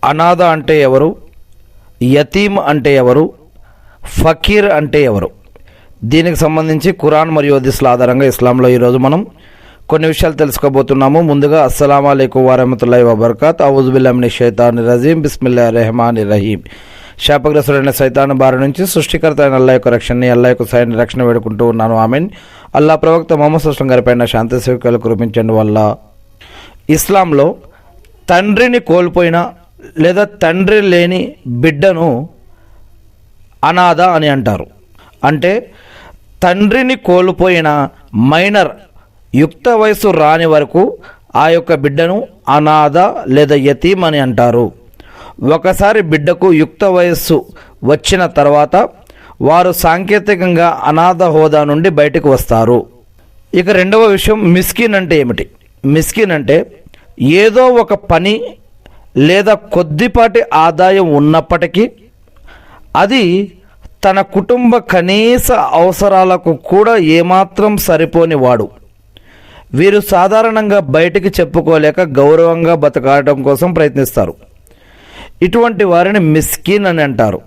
అనాథ అంటే ఎవరు, యతీమ్ అంటే ఎవరు, ఫకీర్ అంటే ఎవరు? దీనికి సంబంధించి ఖురాన్ మరియు హదీస్ల ఆధారంగా ఇస్లాంలో ఈరోజు మనం కొన్ని విషయాలు తెలుసుకోబోతున్నాము. ముందుగా అస్సలాము అలైకుం వరహమతుల్లాహి వబర్కాత్. ఔజు బిల్లాహి మినష్ షైతానిర్ రజీం. బిస్మిల్లాహిర్ రహమానిర్ రహీం. శాపగ్రస్తుడైన సైతాను బారి నుంచి సృష్టికర్త అయిన అల్లాహ్ యొక్క రక్షణని, అల్లాహ్ యొక్క సాయాన్ని రక్షణ వేడుకుంటూ ఉన్నాను. ఆమీన్. అల్లాహ్ ప్రవక్త ముహమ్మద్ సల్లల్లాహు అలైహి వసల్లం గారిపైన శాంతి సేవకులు కురిపించండి వల్ల. ఇస్లాంలో తండ్రిని కోల్పోయిన లేదా తండ్రి లేని బిడ్డను అనాథ అని అంటారు. అంటే తండ్రిని కోల్పోయిన మైనర్ యుక్త వయసు రాని వరకు ఆ యొక్క బిడ్డను అనాథ లేదా యతీమ్ అని అంటారు. ఒకసారి బిడ్డకు యుక్త వయస్సు వచ్చిన తర్వాత వారు సాంకేతికంగా అనాథ హోదా నుండి బయటకు వస్తారు. ఇక రెండవ విషయం, మిస్కిన్ అంటే ఏమిటి? మిస్కిన్ అంటే ఏదో ఒక పని లేదా కొద్దిపాటి ఆదాయం ఉన్నప్పటికీ అది తన కుటుంబ కనీస అవసరాలకు కూడా ఏమాత్రం సరిపోని వాడు. వీరు సాధారణంగా బయటికి చెప్పుకోలేక గౌరవంగా బతకడం కోసం ప్రయత్నిస్తారు. ఇటువంటి వారిని మిస్కీన్ అని అంటారు.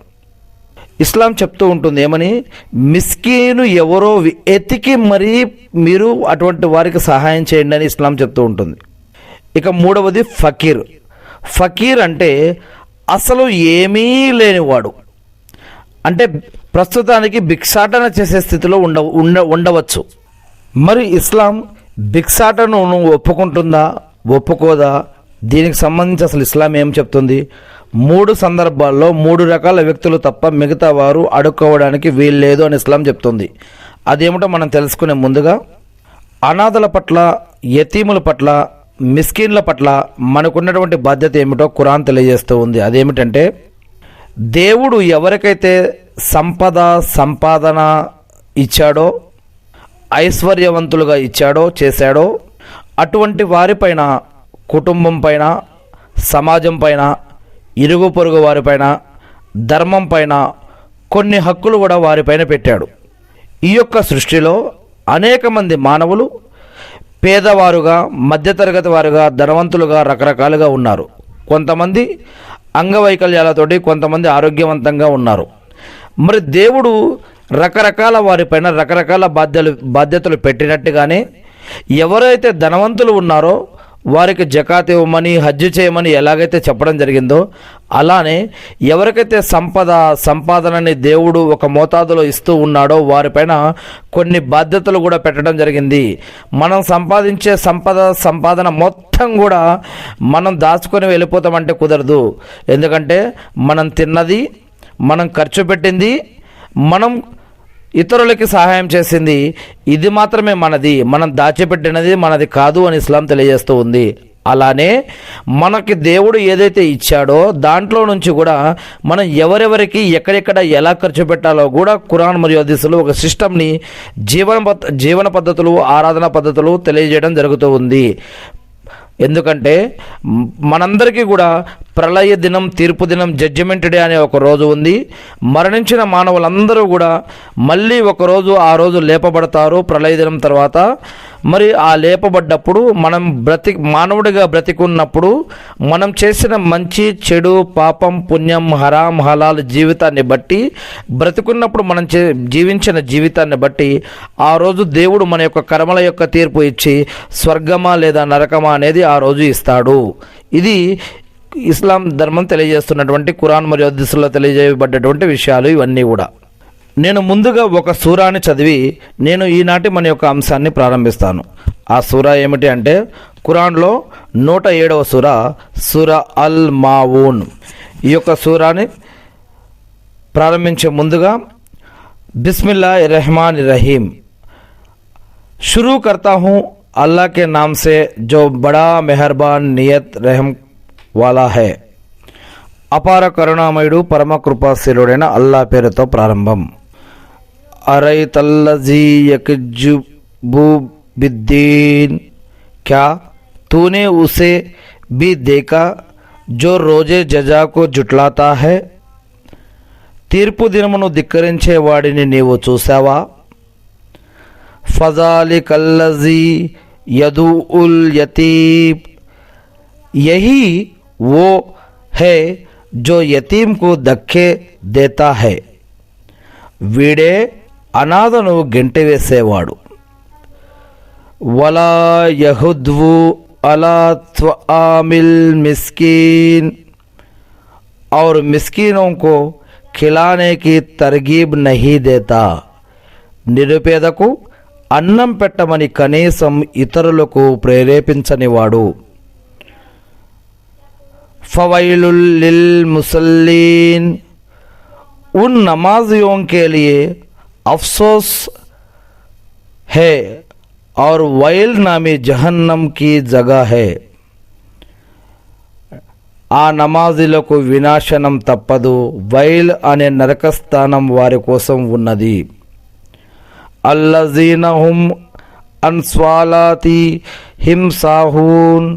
ఇస్లాం చెప్తూ ఉంటుంది ఏమని? మిస్కీను ఎవరో ఎతికి మరీ మీరు అటువంటి వారికి సహాయం చేయండి అని ఇస్లాం చెప్తూ ఉంటుంది. ఇక మూడవది ఫకీర్. ఫకీర్ అంటే అసలు ఏమీ లేనివాడు. అంటే ప్రస్తుతానికి భిక్షాటన చేసే స్థితిలో ఉండవచ్చు. మరి ఇస్లాం భిక్షాటను ఒప్పుకుంటుందా, ఒప్పుకోదా? దీనికి సంబంధించి అసలు ఇస్లాం ఏం చెప్తుంది? 3 సందర్భాల్లో 3 రకాల వ్యక్తులు తప్ప మిగతా వారు అడుక్కోవడానికి వీల్లేదు అని ఇస్లాం చెప్తుంది. అదేమిటో మనం తెలుసుకునే ముందుగా అనాథల పట్ల, యతీముల పట్ల, మిస్కీన్ల పట్ల మనకున్నటువంటి బాధ్యత ఏమిటో ఖురాన్ తెలియజేస్తూ ఉంది. అదేమిటంటే, దేవుడు ఎవరికైతే సంపాదన ఇచ్చాడో, ఐశ్వర్యవంతులుగా ఇచ్చాడో, చేశాడో అటువంటి వారిపైన, కుటుంబం పైన, సమాజం పైన, ఇరుగు పొరుగు వారిపైన, ధర్మం పైన కొన్ని హక్కులు కూడా వారిపైన పెట్టాడు. ఈ యొక్క సృష్టిలో అనేక మంది మానవులు పేదవారుగా, మధ్యతరగతి వారుగా, ధనవంతులుగా రకరకాలుగా ఉన్నారు. కొంతమంది అంగవైకల్యాలతోటి, కొంతమంది ఆరోగ్యవంతంగా ఉన్నారు. మరి దేవుడు రకరకాల వారిపైన రకరకాల బాధ్యతలు పెట్టినట్టుగానే ఎవరైతే ధనవంతులు ఉన్నారో వారికి జకాత్ ఇవ్వమని, హజ్జు చేయమని ఎలాగైతే చెప్పడం జరిగిందో, అలానే ఎవరికైతే సంపాదనని దేవుడు ఒక మోతాదులో ఇస్తూ ఉన్నాడో వారిపైన కొన్ని బాధ్యతలు కూడా పెట్టడం జరిగింది. మనం సంపాదించే సంపాదన మొత్తం కూడా మనం దాచుకొని వెళ్ళిపోతామంటే కుదరదు. ఎందుకంటే మనం తిన్నది, మనం ఖర్చు పెట్టింది, మనం ఇతరులకి సహాయం చేసింది, ఇది మాత్రమే మనది. మనం దాచిపెట్టినది మనది కాదు అని ఇస్లాం తెలియజేస్తూ ఉంది. అలానే మనకి దేవుడు ఏదైతే ఇచ్చాడో దాంట్లో నుంచి కూడా మనం ఎవరెవరికి ఎక్కడెక్కడ ఎలా ఖర్చు పెట్టాలో కూడా ఖురాన్ మరియు హదీసులు ఒక సిస్టమ్ని, జీవన పద్ధతులు, ఆరాధన పద్ధతులు తెలియజేయడం జరుగుతూ ఉంది. ఎందుకంటే మనందరికీ కూడా ప్రళయ దినం, తీర్పు దినం, జడ్జిమెంట్ డే అనే ఒక రోజు ఉంది. మరణించిన మానవులందరూ కూడా మళ్ళీ ఒకరోజు ఆ రోజు లేపబడతారు ప్రళయ దినం తర్వాత. మరి ఆ లేపబడ్డప్పుడు మనం మానవుడిగా బ్రతికున్నప్పుడు మనం చేసిన మంచి, చెడు, పాపం, పుణ్యం, హరాం, హలాల్ జీవితాన్ని బట్టి, బ్రతికున్నప్పుడు మనం జీవించిన జీవితాన్ని బట్టి ఆ రోజు దేవుడు మన యొక్క కర్మల యొక్క తీర్పు ఇచ్చి స్వర్గమా లేదా నరకమా అనేది ఆ రోజు ఇస్తాడు. ఇది ఇస్లాం ధర్మం తెలియజేస్తున్నటువంటి ఖురాన్ మరియు హదీసుల్లో తెలియజేయబడ్డటువంటి విషయాలు ఇవన్నీ కూడా. నేను ముందుగా ఒక సూరాని చదివి నేను ఈనాటి మన యొక్క అంశాన్ని ప్రారంభిస్తాను. ఆ సూరా ఏమిటి అంటే ఖురాన్లో 107వ సూరా, సూరా అల్ మాఊన్. ఈ యొక్క సూరాని ప్రారంభించే ముందుగా బిస్మిల్లాహిర్ रहमानिर रहीम शुरू करता हूँ अल्लाह के नाम से जो बड़ा मेहरबान नियत रहम वाला है. అపార కరుణామయుడు, పరమ కృపాశీలుడైన అల్లా పేరుతో ప్రారంభం. అరైతల్లజీ యక్జుబు బిద్దీన్, क्या तूने उसे भी देखा जो रोजे जजा को जुटलाता है? తీర్పు దినమును ధిక్కరించే వాడిని నీవు చూసావా? ఫజాలికల్లజీ యదుఉల్ యతీమ్, यही वो है जो यतीम को धक्के देता है, వీడే అనాథను గెంటివేసేవాడు. వలా యహుద్వు అలా త్వఆమిల్ మిస్కీన్, और मिस्कीनों को खिलाने की तरगीब नहीं देता, నిరుపేదకు అన్నం పెట్టమని కనీసం ఇతరులకు ప్రేరేపించనివాడు. ఫవైలుల్ లిల్ ముసల్లీన్, उन नमाजियों के लिए अफसोस है और वैल नामी जहन्नम की जगह है. ఆ నమాజీలకు వినాశనం తప్పదు, వైల్ అనే నరకస్థానం వారి కోసం ఉన్నది. అల్లజీన హుమ్ అన్స్వాలాతి హిమ్ సాహూన్,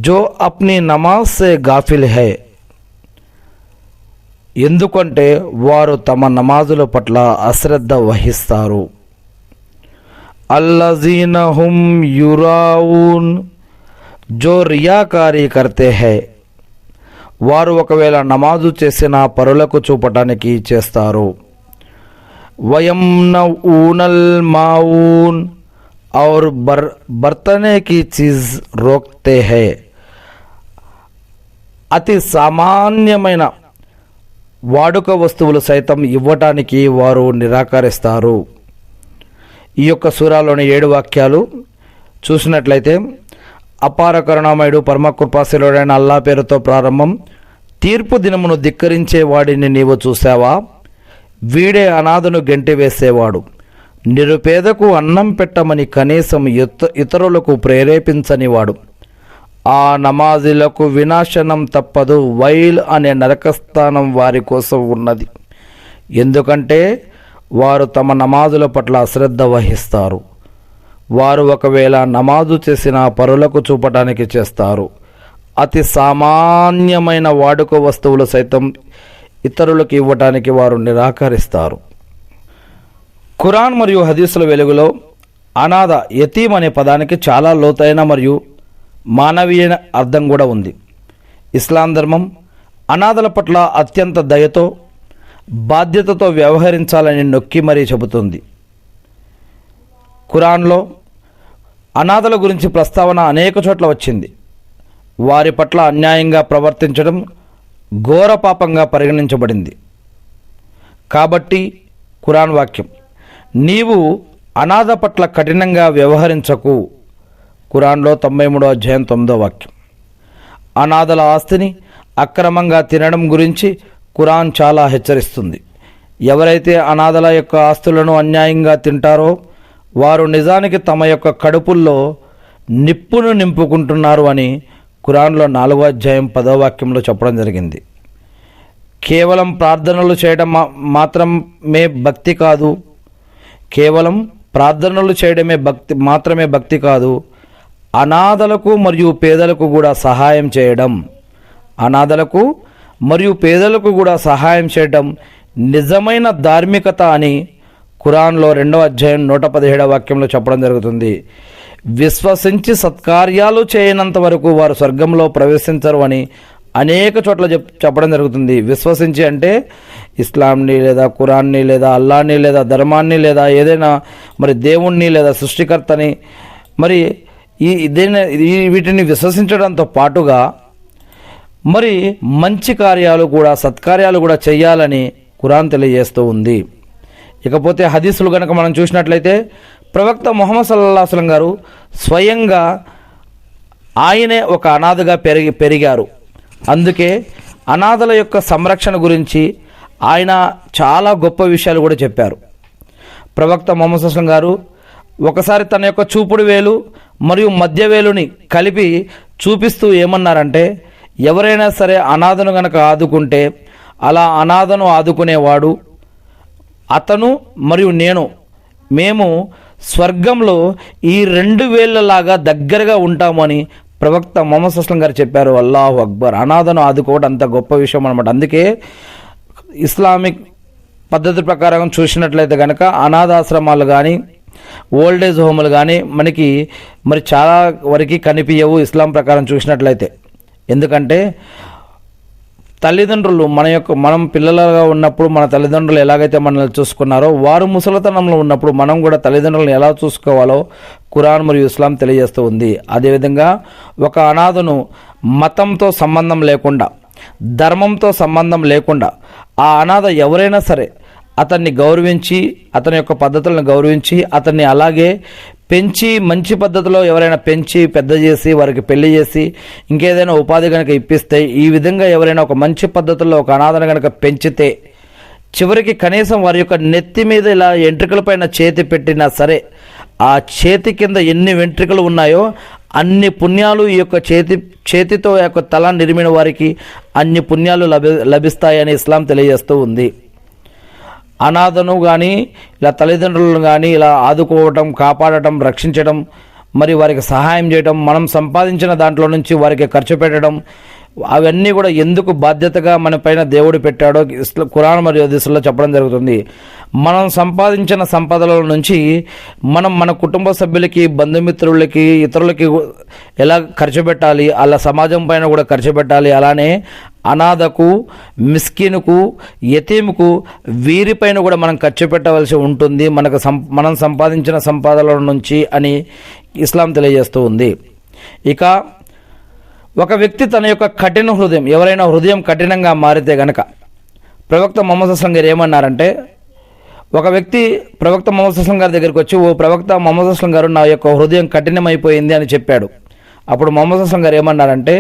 జో అప్ని నమాజ్ సే గాఫిల్ హై, ఎందుకంటే వారు తమ నమాజుల పట్ల అశ్రద్ధ వహిస్తారు. అల్లజీన హుమ్ యురాఊన్, జో రియాకారీ కర్తే హై, వారు ఒకవేళ నమాజు చేసిన పరులకు చూపటానికి చేస్తారు. వయమ్నఊనల్ మాఊన్ और बर्तने की चीज रोकते हैं, అతి సామాన్యమైన వాడుక వస్తువులు సైతం ఇవ్వటానికి వారు నిరాకరిస్తారు. ఈ యొక్క సూరాలోని 7 వాక్యాలు చూసినట్లయితే, అపార కరుణామయుడు పరమకృపాశీలుడైన అల్లా పేరుతో ప్రారంభం. తీర్పు దినమును ధిక్కరించే వాడిని నీవు చూసావా, వీడే అనాథను గెంటివేసేవాడు, నిరుపేదకు అన్నం పెట్టమని కనీసం ఇతరులకు ప్రేరేపించనివాడు. ఆ నమాజీలకు వినాశనం తప్పదు, వైల్ అనే నరకస్థానం వారి కోసం ఉన్నది, ఎందుకంటే వారు తమ నమాజుల పట్ల అశ్రద్ధ వహిస్తారు. వారు ఒకవేళ నమాజు చేసిన పరులకు చూపటానికి చేస్తారు. అతి సామాన్యమైన వాడుక వస్తువులు సైతం ఇతరులకు ఇవ్వటానికి వారు నిరాకరిస్తారు. ఖురాన్ మరియు హదీసుల వెలుగులో అనాథ, యతీం అనే పదానికి చాలా లోతైన మరియు మానవీయ అర్థం కూడా ఉంది. ఇస్లాం ధర్మం అనాథల పట్ల అత్యంత దయతో, బాధ్యతతో వ్యవహరించాలని నొక్కి మరీ చెబుతుంది. ఖురాన్లో అనాథల గురించి ప్రస్తావన అనేక చోట్ల వచ్చింది. వారి పట్ల అన్యాయంగా ప్రవర్తించడం ఘోర పాపంగా పరిగణించబడింది. కాబట్టి ఖురాన్ వాక్యం, నీవు అనాథ పట్ల కఠినంగా వ్యవహరించకు, ఖురాన్లో 93వ అధ్యాయం 9వ వాక్యం. అనాథల ఆస్తిని అక్రమంగా తినడం గురించి ఖురాన్ చాలా హెచ్చరిస్తుంది. ఎవరైతే అనాథల యొక్క ఆస్తులను అన్యాయంగా తింటారో వారు నిజానికి తమ యొక్క కడుపుల్లో నిప్పును నింపుకుంటున్నారు అని ఖురాన్లో 4వ అధ్యాయం 10వ వాక్యంలో చెప్పడం జరిగింది. కేవలం ప్రార్థనలు చేయడం మాత్రమే భక్తి కాదు, కేవలం ప్రార్థనలు చేయడమే మాత్రమే భక్తి కాదు, అనాథలకు మరియు పేదలకు కూడా సహాయం చేయడం, అనాథలకు మరియు పేదలకు కూడా సహాయం చేయడం నిజమైన ధార్మికత అని ఖురాన్లో 2వ అధ్యాయం 117వ వాక్యంలో చెప్పడం జరుగుతుంది. విశ్వసించి సత్కార్యాలు చేయనంత వరకు వారు స్వర్గంలో ప్రవేశించరు అని అనేక చోట్ల చెప్పడం జరుగుతుంది. విశ్వసించి అంటే ఇస్లాంని లేదా ఖురాన్ని లేదా అల్లాని లేదా ధర్మాన్ని లేదా ఏదైనా మరి దేవుణ్ణి లేదా సృష్టికర్తని మరి వీటిని విశ్వసించడంతో పాటుగా మరి మంచి కార్యాలు కూడా, సత్కార్యాలు కూడా చేయాలని ఖురాన్ తెలియజేస్తూ ఉంది. ఇకపోతే హదీసులు కనుక మనం చూసినట్లయితే, ప్రవక్త ముహమ్మద్ సల్లల్లాహు అలైహి వసల్లం గారు స్వయంగా ఆయనే ఒక అనాథగా పెరిగారు. అందుకే అనాథల యొక్క సంరక్షణ గురించి ఆయన చాలా గొప్ప విషయాలు కూడా చెప్పారు. ప్రవక్త ముహమ్మద్ సల్లల్లాహు అలైహి వసల్లం గారు ఒకసారి తన యొక్క చూపుడు వేలు మరియు మధ్య వేలుని కలిపి చూపిస్తూ ఏమన్నారంటే, ఎవరైనా సరే అనాథను గనక ఆదుకుంటే అలా అనాథను ఆదుకునేవాడు అతను మరియు మేము స్వర్గంలో ఈ 2 వేళ్లలాగా దగ్గరగా ఉంటామని ప్రవక్త ముహమ్మద్ సల్లల్లాహు అలైహి వసల్లం గారు చెప్పారు. అల్లాహు అక్బర్. అనాథను ఆదుకోవడం అంత గొప్ప విషయం అన్నమాట. అందుకే ఇస్లామిక్ పద్ధతి ప్రకారం చూసినట్లయితే కనుక అనాథాశ్రమాలు కానీ ఓల్డేజ్ హోములు కానీ మనకి మరి చాలా వరకు కనిపించవు ఇస్లాం ప్రకారం చూసినట్లయితే. ఎందుకంటే తల్లిదండ్రులు మనం పిల్లలుగా ఉన్నప్పుడు మన తల్లిదండ్రులు ఎలాగైతే మనల్ని చూసుకున్నారో వారు ముసలితనంలో ఉన్నప్పుడు మనం కూడా తల్లిదండ్రులను ఎలా చూసుకోవాలో ఖురాన్ మరియు ఇస్లాం తెలియజేస్తూ ఉంది. అదేవిధంగా ఒక అనాథను మతంతో సంబంధం లేకుండా, ధర్మంతో సంబంధం లేకుండా ఆ అనాథ ఎవరైనా సరే అతన్ని గౌరవించి, అతని యొక్క పద్ధతులను గౌరవించి, అతన్ని అలాగే పెంచి మంచి పద్ధతిలో ఎవరైనా పెంచి పెద్ద చేసి వారికి పెళ్లి చేసి ఇంకేదైనా ఉపాధి కనుక ఇప్పిస్తే, ఈ విధంగా ఎవరైనా ఒక మంచి పద్ధతుల్లో ఒక అనాథను కనుక పెంచితే చివరికి కనీసం వారి యొక్క నెత్తి మీద ఇలా వెంట్రుకలపైన చేతి పెట్టినా సరే ఆ చేతి కింద ఎన్ని వెంట్రుకలు ఉన్నాయో అన్ని పుణ్యాలు ఈ యొక్క చేతితో యొక్క తల నిరిమిన వారికి అన్ని పుణ్యాలు లభిస్తాయని ఇస్లాం తెలియజేస్తూ ఉంది. అనాథను కానీ ఇలా తల్లిదండ్రులను కానీ ఇలా ఆదుకోవటం, కాపాడటం, రక్షించడం, మరి వారికి సహాయం చేయడం, మనం సంపాదించిన దాంట్లో నుంచి వారికి ఖర్చు పెట్టడం, అవన్నీ కూడా ఎందుకు బాధ్యతగా మన పైన దేవుడు పెట్టాడో ఖురాన్ మరియు హదీసుల్లో చెప్పడం జరుగుతుంది. మనం సంపాదించిన సంపదల నుంచి మనం మన కుటుంబ సభ్యులకి, బంధుమిత్రులకి, ఇతరులకి ఎలా ఖర్చు పెట్టాలి, అలా సమాజం పైన కూడా ఖర్చు పెట్టాలి. అలానే అనాథకు, మిస్కిన్కు, యతీముకు వీరిపైన కూడా మనం ఖర్చు పెట్టవలసి ఉంటుంది మనం సంపాదించిన సంపాదనల నుంచి అని ఇస్లాం తెలియజేస్తూ ఉంది. ఇక ఒక వ్యక్తి తన యొక్క కఠిన హృదయం, ఎవరైనా హృదయం కఠినంగా మారితే గనక ప్రవక్త ముహమ్మద్ సల్లల్లాహు అలైహి వసల్లం గారు ఏమన్నారంటే, ఒక వ్యక్తి ప్రవక్త ముహమ్మద్ సల్లల్లాహు అలైహి వసల్లం గారి దగ్గరికి వచ్చి, ఓ ప్రవక్త ముహమ్మద్ సల్లల్లాహు అలైహి వసల్లం గారు, నా యొక్క హృదయం కఠినమైపోయింది అని చెప్పాడు. అప్పుడు ముహమ్మద్ సల్లల్లాహు అలైహి వసల్లం గారు ఏమన్నారంటే,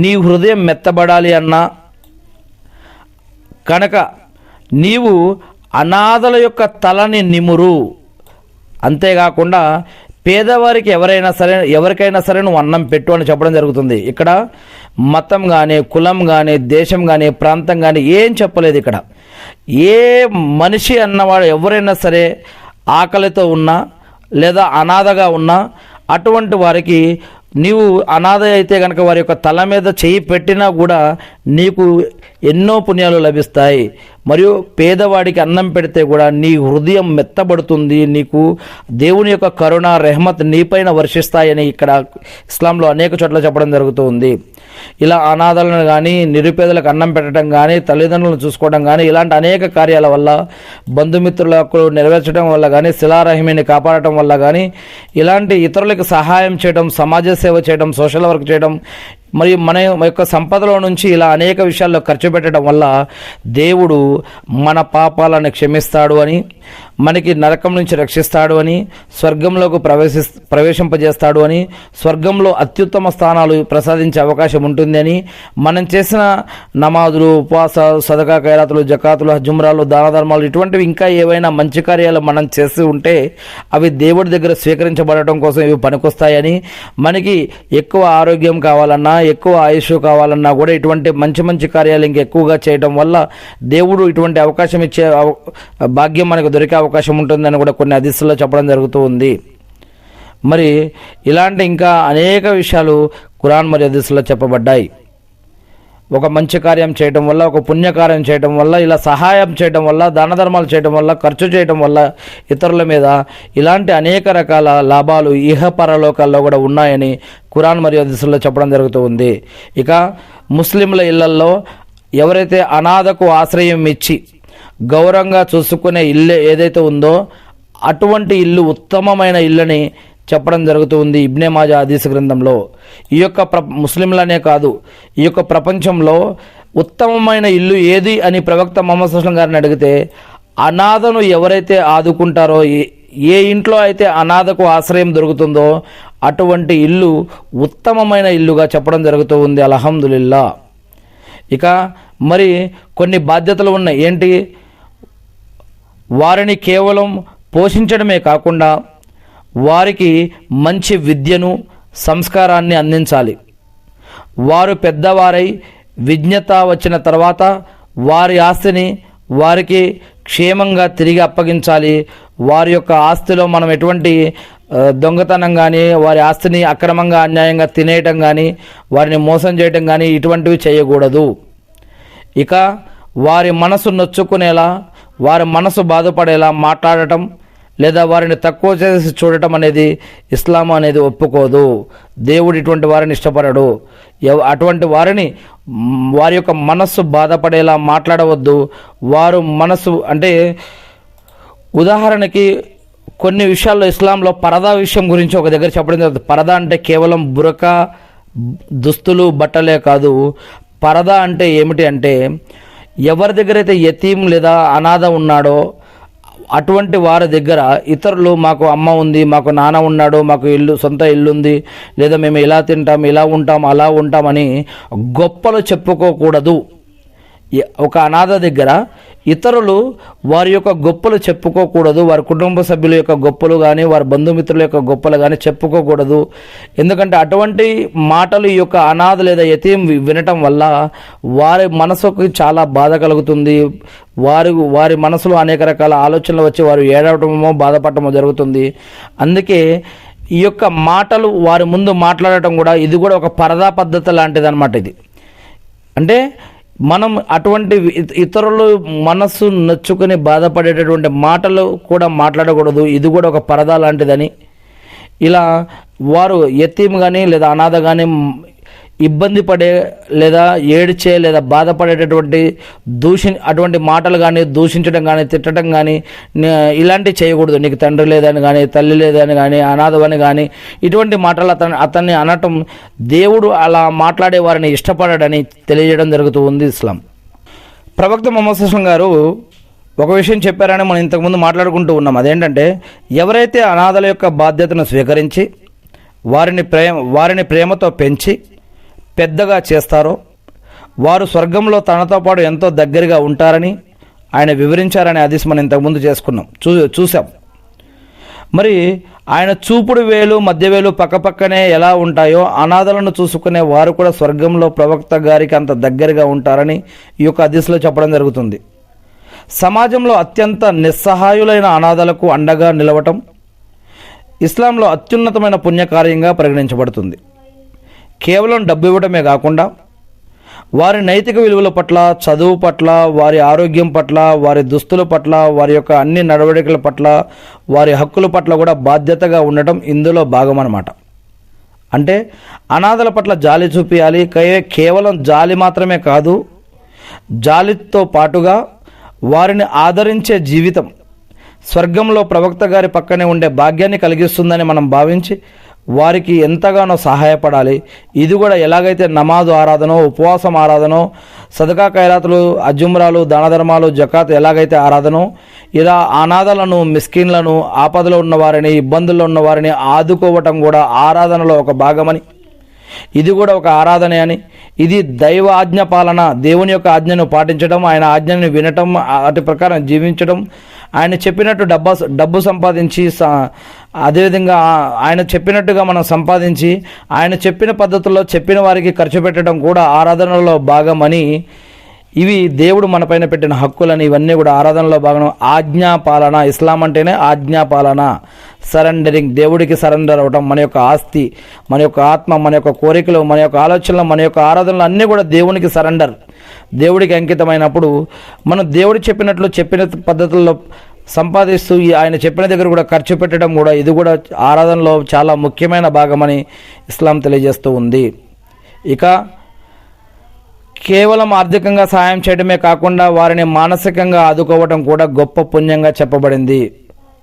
నీ హృదయం మెత్తబడాలి అన్నా కనుక నీవు అనాథల యొక్క తలని నిమురు, అంతేకాకుండా పేదవారికి ఎవరికైనా సరే నువ్వు అన్నం పెట్టు అని చెప్పడం జరుగుతుంది. ఇక్కడ మతం కానీ, కులం కానీ, దేశం కానీ, ప్రాంతం కానీ ఏం చెప్పలేదు. ఇక్కడ ఏ మనిషి అన్నవాడు ఎవరైనా సరే ఆకలితో ఉన్నా లేదా అనాథగా ఉన్నా అటువంటి వారికి నీవు అనాథ అయితే కనుక వారి యొక్క తల మీద చేయి పెట్టినా కూడా నీకు ఎన్నో పుణ్యాలు లభిస్తాయి. మరియు పేదవాడికి అన్నం పెడితే కూడా నీ హృదయం మెత్తబడుతుంది, నీకు దేవుని యొక్క కరుణ, రెహమత్ నీపైన వర్షిస్తాయని ఇక్కడ ఇస్లాంలో అనేక చోట్ల చెప్పడం జరుగుతూ ఉంది. ఇలా అనాథలను కానీ, నిరుపేదలకు అన్నం పెట్టడం కానీ, తల్లిదండ్రులను చూసుకోవడం కానీ, ఇలాంటి అనేక కార్యాల వల్ల, బంధుమిత్రులకు నెరవేర్చడం వల్ల కానీ, శిలారహిమిని కాపాడటం వల్ల కానీ, ఇలాంటి ఇతరులకు సహాయం చేయడం, సమాజ సేవ చేయడం, సోషల్ వర్క్ చేయడం, మరియు మన యొక్క సంపదలో నుంచి ఇలా అనేక విషయాల్లో ఖర్చు పెట్టడం వల్ల దేవుడు మన పాపాలను క్షమిస్తాడు అని, మనకి నరకం నుంచి రక్షిస్తాడు అని, స్వర్గంలోకి ప్రవేశింపజేస్తాడు అని, స్వర్గంలో అత్యుత్తమ స్థానాలు ప్రసాదించే అవకాశం ఉంటుంది అని, మనం చేసిన నమాజులు, ఉపవాసాలు, సదకా, ఖైరాతులు, జకాతులు, హజ్జుమ్రాలు, దాన ధర్మాలు, ఇటువంటివి ఇంకా ఏవైనా మంచి కార్యాలు మనం చేస్తూ ఉంటే అవి దేవుడి దగ్గర స్వీకరించబడటం కోసం ఇవి పనికొస్తాయని, మనకి ఎక్కువ ఆరోగ్యం కావాలన్నా, ఎక్కువ ఆయుష్ కావాలన్నా కూడా ఇటువంటి మంచి మంచి కార్యాలు ఇంకెక్కువగా చేయడం వల్ల దేవుడు ఇటువంటి అవకాశం ఇచ్చే భాగ్యం మనకు దొరికే అవకాశం ఉంటుందని కూడా కొన్ని హదీసుల్లో చెప్పడం జరుగుతూ ఉంది. మరి ఇలాంటి ఇంకా అనేక విషయాలు ఖురాన్ మరియు హదీసుల్లో చెప్పబడ్డాయి. ఒక మంచి కార్యం చేయడం వల్ల, ఒక పుణ్యకార్యం చేయడం వల్ల, ఇలా సహాయం చేయడం వల్ల, దాన ధర్మాలు చేయడం వల్ల, ఖర్చు చేయడం వల్ల ఇతరుల మీద ఇలాంటి అనేక రకాల లాభాలు ఇహపరలోకాల్లో కూడా ఉన్నాయని ఖురాన్ మరియు హదీసుల్లో చెప్పడం జరుగుతూ ఉంది. ఇక ముస్లింల ఇళ్లల్లో ఎవరైతే అనాథకు ఆశ్రయం ఇచ్చి గౌరవంగా చూసుకునే ఇల్లు ఏదైతే ఉందో అటువంటి ఇల్లు ఉత్తమమైన ఇల్లుని చెప్పడం జరుగుతూ ఉంది ఇబ్నే మాజా హదీస్ గ్రంథంలో. ఈ యొక్క ముస్లింలనే కాదు, ఈ యొక్క ప్రపంచంలో ఉత్తమమైన ఇల్లు ఏది అని ప్రవక్త ముహమ్మద్ సల్లల్లాహు అలైహి వసల్లం గారిని అడిగితే, అనాథను ఎవరైతే ఆదుకుంటారో, ఏ ఇంట్లో అయితే అనాథకు ఆశ్రయం దొరుకుతుందో అటువంటి ఇల్లు ఉత్తమమైన ఇల్లుగా చెప్పడం జరుగుతూ ఉంది. అల్హమ్దులిల్లా. ఇక మరి కొన్ని బాధ్యతలు ఉన్నాయి. ఏంటి? వారిని కేవలం పోషించడమే కాకుండా వారికి మంచి విద్యను, సంస్కారాన్ని అందించాలి. వారు పెద్దవారై విజ్ఞత వచ్చిన తర్వాత వారి ఆస్తిని వారికి క్షేమంగా తిరిగి అప్పగించాలి. వారి యొక్క ఆస్తిలో మనం ఎటువంటి దొంగతనం కానీ, వారి ఆస్తిని అక్రమంగా అన్యాయంగా తినేయటం కానీ, వారిని మోసం చేయటం కానీ ఇటువంటివి చేయకూడదు. ఇక వారి మనసు నొచ్చుకునేలా, వారి మనసు బాధపడేలా మాట్లాడటం లేదా వారిని తక్కువ చేసి చూడటం అనేది ఇస్లాం అనేది ఒప్పుకోదు. దేవుడు ఇటువంటి వారిని ఇష్టపడడు. అటువంటి వారిని వారి యొక్క మనస్సు బాధపడేలా మాట్లాడవద్దు. వారు మనస్సు అంటే ఉదాహరణకి కొన్ని విషయాల్లో ఇస్లాంలో పరదా విషయం గురించి ఒక దగ్గర చెప్పడం జరుగుతుంది. పరదా అంటే కేవలం బురకా దుస్తులు బట్టలే కాదు. పరదా అంటే ఏమిటి అంటే ఎవరి దగ్గర అయితే యతీం లేదా అనాథ ఉన్నాడో అటువంటి వారి దగ్గర ఇతరులు మాకు అమ్మ ఉంది, మాకు నాన్న ఉన్నాడు, మాకు సొంత ఇల్లు ఉంది, లేదా మేము ఇలా తింటాం, ఇలా ఉంటాం, అలా ఉంటామని గొప్పలు చెప్పుకోకూడదు. ఒక అనాథ దగ్గర ఇతరులు వారి యొక్క గొప్పలు చెప్పుకోకూడదు. వారి కుటుంబ సభ్యుల యొక్క గొప్పలు కానీ వారి బంధుమిత్రుల యొక్క గొప్పలు కానీ చెప్పుకోకూడదు. ఎందుకంటే అటువంటి మాటలు ఈ యొక్క అనాథ లేదా యతీం వినటం వల్ల వారి మనసుకు చాలా బాధ కలుగుతుంది. వారి మనసులో అనేక రకాల ఆలోచనలు వచ్చి వారు ఏడవటమో బాధపడటమో జరుగుతుంది. అందుకే ఈ యొక్క మాటలు వారి ముందు మాట్లాడటం కూడా ఇది కూడా ఒక పరదా పద్ధతి లాంటిది అన్నమాట. ఇది అంటే మనం అటువంటి ఇతరులు మనస్సు నొచ్చుకొని బాధపడేటటువంటి మాటలు కూడా మాట్లాడకూడదు. ఇది కూడా ఒక పరదా లాంటిదని, ఇలా వారు యతీం కానీ లేదా అనాథ కానీ ఇబ్బంది పడే లేదా ఏడ్చే లేదా బాధపడేటటువంటి అటువంటి మాటలు కానీ దూషించడం కానీ తిట్టడం కానీ ఇలాంటివి చేయకూడదు. నీకు తండ్రి లేదని కానీ తల్లి లేదని కానీ అనాథవని కానీ ఇటువంటి మాటలు అతన్ని అనటం దేవుడు అలా మాట్లాడే వారిని ఇష్టపడడని తెలియజేయడం జరుగుతూ ఉంది ఇస్లాం. ప్రవక్త ముహమ్మద్ సల్లల్లాహు అలైహి గారు ఒక విషయం చెప్పారని మనం ఇంతకుముందు మాట్లాడుకుంటూ ఉన్నాం. అదేంటంటే ఎవరైతే అనాథల యొక్క బాధ్యతను స్వీకరించి వారిని ప్రేమతో పెంచి పెద్దగా చేస్తారో వారు స్వర్గంలో తనతో పాటు ఎంతో దగ్గరగా ఉంటారని ఆయన వివరించారనే హదీస్ మనం ఇంతకుముందు చూసాం. మరి ఆయన చూపుడు వేలు మధ్య వేలు పక్కపక్కనే ఎలా ఉంటాయో అనాథలను చూసుకునే వారు కూడా స్వర్గంలో ప్రవక్త గారికి అంత దగ్గరగా ఉంటారని ఈ యొక్క హదీస్లో చెప్పడం జరుగుతుంది. సమాజంలో అత్యంత నిస్సహాయులైన అనాథలకు అండగా నిలవటం ఇస్లాంలో అత్యున్నతమైన పుణ్యకార్యంగా పరిగణించబడుతుంది. కేవలం డబ్బు ఇవ్వడమే కాకుండా వారి నైతిక విలువల పట్ల, చదువు పట్ల, వారి ఆరోగ్యం పట్ల, వారి దుస్తుల పట్ల, వారి యొక్క అన్ని నడవడికల పట్ల, వారి హక్కుల పట్ల కూడా బాధ్యతగా ఉండటం ఇందులో భాగం అన్నమాట. అంటే అనాథల పట్ల జాలి చూపించాలి. కేవలం జాలి మాత్రమే కాదు, జాలితో పాటుగా వారిని ఆదరించే జీవితం స్వర్గంలో ప్రవక్త గారి పక్కనే ఉండే భాగ్యాన్ని కలిగిస్తుందని మనం భావించి వారికి ఎంతగానో సహాయపడాలి. ఇది కూడా ఎలాగైతే నమాజు ఆరాధనో, ఉపవాసం ఆరాధనో, సదకా ఖైరాతులు, అజుమ్రాలు, దానధర్మాలు, జకాత్ ఎలాగైతే ఆరాధనో, ఇలా అనాథలను, మిస్కిన్లను, ఆపదలో ఉన్నవారిని, ఇబ్బందుల్లో ఉన్నవారిని ఆదుకోవటం కూడా ఆరాధనలో ఒక భాగమని, ఇది కూడా ఒక ఆరాధనే అని, ఇది దైవ ఆజ్ఞ పాలన, దేవుని యొక్క ఆజ్ఞను పాటించడం, ఆయన ఆజ్ఞను వినటం, అటు ప్రకారం జీవించడం, ఆయన చెప్పినట్టు డబ్బు సంపాదించి అదేవిధంగా ఆయన చెప్పినట్టుగా మనం సంపాదించి ఆయన చెప్పిన పద్ధతుల్లో చెప్పిన వారికి ఖర్చు పెట్టడం కూడా ఆరాధనలో భాగమని, ఇవి దేవుడు మనపైన పెట్టిన హక్కులని, ఇవన్నీ కూడా ఆరాధనలో భాగం. ఆజ్ఞాపాలన, ఇస్లాం అంటేనే ఆజ్ఞాపాలన, సరెండరింగ్, దేవుడికి సరెండర్ అవ్వటం. మన యొక్క ఆస్తి, మన యొక్క ఆత్మ, మన యొక్క కోరికలు, మన యొక్క ఆలోచనలు, మన యొక్క ఆరాధనలు అన్నీ కూడా దేవునికి సరెండర్, దేవుడికి అంకితమైనప్పుడు మనం దేవుడు చెప్పినట్లు చెప్పిన పద్ధతుల్లో సంపాదిస్తూ ఆయన చెప్పిన దగ్గర కూడా ఖర్చు పెట్టడం కూడా ఇది కూడా ఆరాధనలో చాలా ముఖ్యమైన భాగమని ఇస్లాం తెలియజేస్తూ ఉంది. ఇక కేవలం ఆర్థికంగా సహాయం చేయడమే కాకుండా వారిని మానసికంగా ఆదుకోవడం కూడా గొప్ప పుణ్యంగా చెప్పబడింది.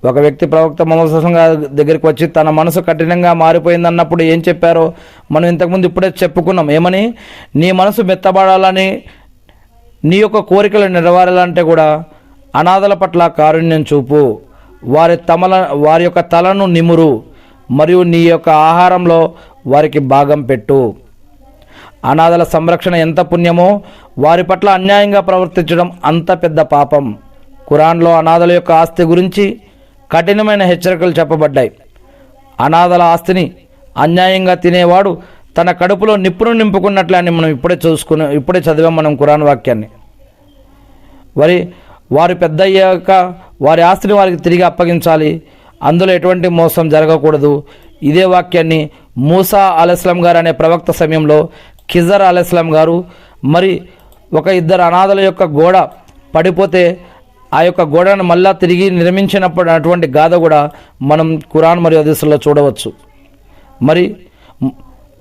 ఒక వ్యక్తి ప్రవక్త ముహమ్మద్ సల్లల్లాహు అలైహి గారి దగ్గరికి వచ్చి తన మనసు కఠినంగా మారిపోయిందన్నప్పుడు ఏం చెప్పారో మనం ఇంతకుముందు ఇప్పుడే చెప్పుకున్నాం. ఏమని? నీ మనసు మెత్తబడాలని, నీ యొక్క కోరికలు నెరవేరాలంటే కూడా అనాథల పట్ల కారుణ్యం చూపు, వారి యొక్క తలను నిమురు, మరియు నీ యొక్క ఆహారంలో వారికి భాగం పెట్టు. అనాథల సంరక్షణ ఎంత పుణ్యమో వారి పట్ల అన్యాయంగా ప్రవర్తించడం అంత పెద్ద పాపం. ఖురాన్లో అనాథల యొక్క ఆస్తి గురించి కఠినమైన హెచ్చరికలు చెప్పబడ్డాయి. అనాథల ఆస్తిని అన్యాయంగా తినేవాడు తన కడుపులో నిప్పును నింపుకున్నట్లే అని మనం ఇప్పుడే చదివాం మనం ఖురాన్ వాక్యాన్ని. వారు పెద్ద అయ్యాక వారి ఆస్తిని వారికి తిరిగి అప్పగించాలి, అందులో ఎటువంటి మోసం జరగకూడదు. ఇదే వాక్యాన్ని మూసా అలైహిస్సలాం గారు అనే ప్రవక్త సమయంలో ఖిజర్ అలైహిస్సలాం గారు మరి ఇద్దరు అనాథల యొక్క గోడ పడిపోతే ఆ యొక్క గోడను మళ్ళా తిరిగి నిర్మించినప్పుడు అటువంటి గాథ కూడా మనం ఖురాన్ మరియు హదీసుల్లో చూడవచ్చు. మరి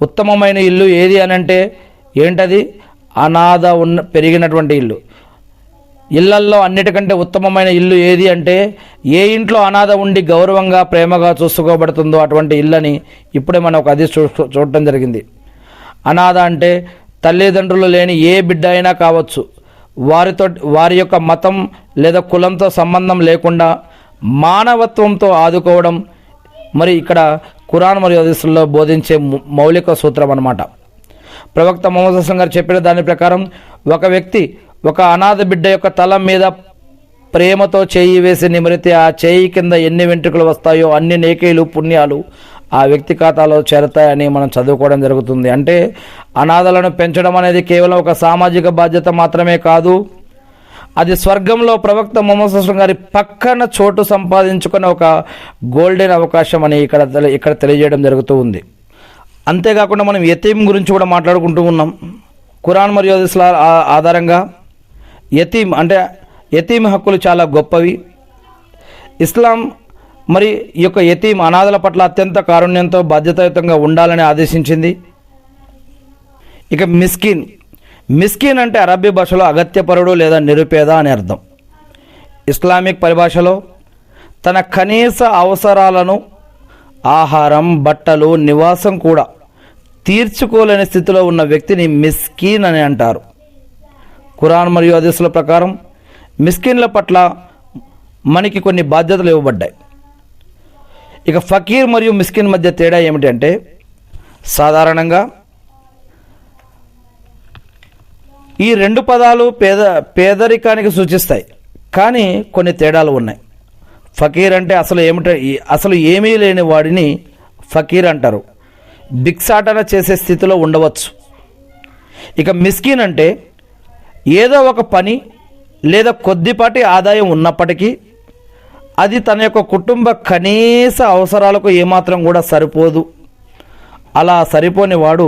ఉత్తమమైన ఇల్లు ఏది అని అంటే ఏంటది? అనాథ పెరిగినటువంటి ఇల్లు. ఇళ్లల్లో అన్నిటికంటే ఉత్తమమైన ఇల్లు ఏది అంటే ఏ ఇంట్లో అనాథ ఉండి గౌరవంగా ప్రేమగా చూసుకోబడుతుందో అటువంటి ఇల్లని ఇప్పుడే మనం ఒక అది చూడటం జరిగింది. అనాథ అంటే తల్లిదండ్రులు లేని ఏ బిడ్డ అయినా కావచ్చు, వారి యొక్క మతం లేదా కులంతో సంబంధం లేకుండా మానవత్వంతో ఆదుకోవడం మరి ఇక్కడ ఖురాన్ మరియు హదీసుల్లో బోధించే మౌలిక సూత్రం అన్నమాట. ప్రవక్త ముహమ్మద్ సల్లల్లాహు అలైహి వసల్లం గారు చెప్పిన దాని ప్రకారం ఒక వ్యక్తి ఒక అనాథ బిడ్డ యొక్క తల మీద ప్రేమతో చేయి వేసి నిమిరితే ఆ చేయి కింద ఎన్ని వెంట్రుకలు వస్తాయో అన్ని నేకీలు పుణ్యాలు ఆ వ్యక్తి ఖాతాలో చేరతాయని మనం చదువుకోవడం జరుగుతుంది. అంటే అనాథలను పెంచడం అనేది కేవలం ఒక సామాజిక బాధ్యత మాత్రమే కాదు, అది స్వర్గంలో ప్రవక్త ముహమ్మద్ సల్లల్లాహు అలైహి వసల్లం గారి పక్కన చోటు సంపాదించుకునే ఒక గోల్డెన్ అవకాశం అని ఇక్కడ తెలియజేయడం జరుగుతూ ఉంది. అంతేకాకుండా మనం యతీం గురించి కూడా మాట్లాడుకుంటూ ఉన్నాం. ఖురాన్ మరియు హదీసుల ఆధారంగా యతీం హక్కులు చాలా గొప్పవి. ఇస్లాం మరి ఈ యొక్క యతీం అనాథల పట్ల అత్యంత కారుణ్యంతో బాధ్యతాయుతంగా ఉండాలని ఆదేశించింది. ఇక మిస్కిన్ అంటే అరబ్బీ భాషలో అగత్యపరుడు లేదా నిరుపేద అని అర్థం. ఇస్లామిక్ పరిభాషలో తన కనీస అవసరాలను ఆహారం, బట్టలు, నివాసం కూడా తీర్చుకోలేని స్థితిలో ఉన్న వ్యక్తిని మిస్కీన్ అని అంటారు. ఖురాన్ మరియు హదీసుల ప్రకారం మిస్కిన్ల పట్ల మనకి కొన్ని బాధ్యతలు ఇవ్వబడ్డాయి. ఇక ఫకీర్ మరియు మిస్కిన్ మధ్య తేడా ఏమిటంటే సాధారణంగా ఈ రెండు పదాలు పేదరికానికి సూచిస్తాయి, కానీ కొన్ని తేడాలు ఉన్నాయి. ఫకీర్ అంటే అసలు ఏమీ లేని వాడిని ఫకీర్ అంటారు, భిక్షాటన చేసే స్థితిలో ఉండవచ్చు. ఇక మిస్కిన్ అంటే ఏదో ఒక పని లేదా కొద్దిపాటి ఆదాయం ఉన్నప్పటికీ అది తన యొక్క కుటుంబ కనీస అవసరాలకు ఏమాత్రం కూడా సరిపోదు. అలా సరిపోని వాడు